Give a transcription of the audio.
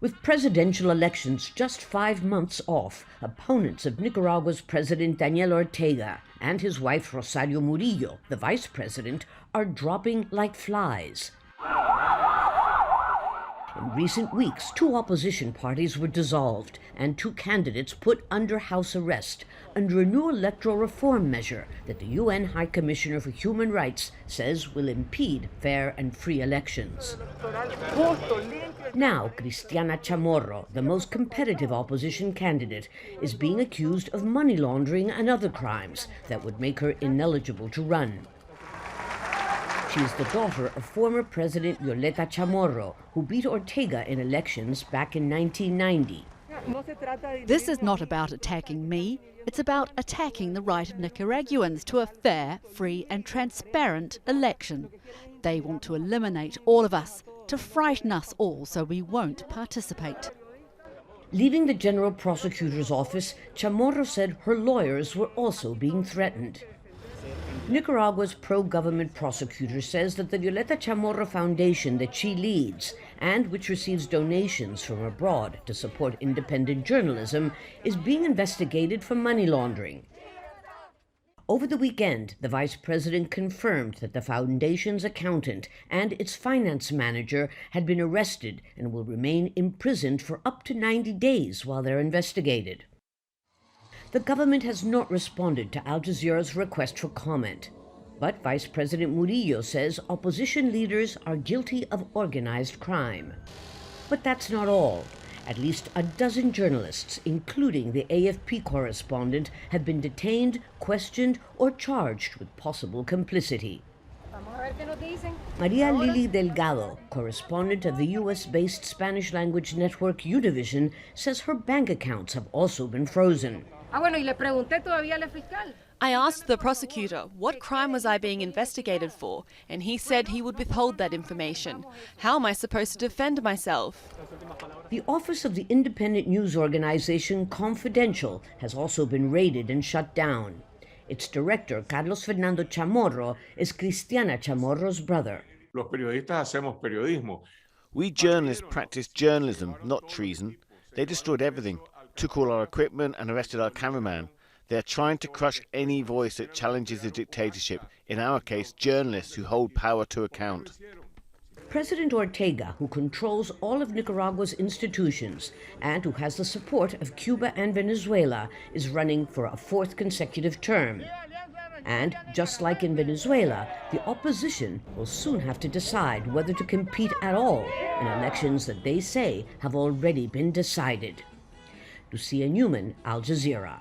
With presidential elections just 5 months off, opponents of Nicaragua's President Daniel Ortega and his wife Rosario Murillo, the vice president, are dropping like flies. In recent weeks, 2 opposition parties were dissolved and 2 candidates put under house arrest under a new electoral reform measure that the UN High Commissioner for Human Rights says will impede fair and free elections. Now, Cristiana Chamorro, the most competitive opposition candidate, is being accused of money laundering and other crimes that would make her ineligible to run. She is the daughter of former President Violeta Chamorro, who beat Ortega in elections back in 1990. This is not about attacking me. It's about attacking the right of Nicaraguans to a fair, free and transparent election. They want to eliminate all of us, to frighten us all so we won't participate. Leaving the General Prosecutor's office, Chamorro said her lawyers were also being threatened. Nicaragua's pro-government prosecutor says that the Violeta Chamorro Foundation that she leads, and which receives donations from abroad to support independent journalism, is being investigated for money laundering. Over the weekend, the vice president confirmed that the foundation's accountant and its finance manager had been arrested and will remain imprisoned for up to 90 days while they're investigated. The government has not responded to Al Jazeera's request for comment, but Vice President Murillo says opposition leaders are guilty of organized crime. But that's not all. At least a dozen journalists, including the AFP correspondent, have been detained, questioned, or charged with possible complicity. Maria Lili Delgado, correspondent of the US-based Spanish-language network Univision, says her bank accounts have also been frozen. I asked the prosecutor what crime was I being investigated for, and he said he would withhold that information. How am I supposed to defend myself? The office of the independent news organization Confidential has also been raided and shut down. Its director, Carlos Fernando Chamorro, is Cristiana Chamorro's brother. Los periodistas hacemos periodismo. We journalists practice journalism, not treason. They destroyed everything, took all our equipment and arrested our cameraman. They are trying to crush any voice that challenges the dictatorship, in our case, journalists who hold power to account. President Ortega, who controls all of Nicaragua's institutions and who has the support of Cuba and Venezuela, is running for a 4th consecutive term. And just like in Venezuela, the opposition will soon have to decide whether to compete at all in elections that they say have already been decided. Lucia, Newman, Al Jazeera.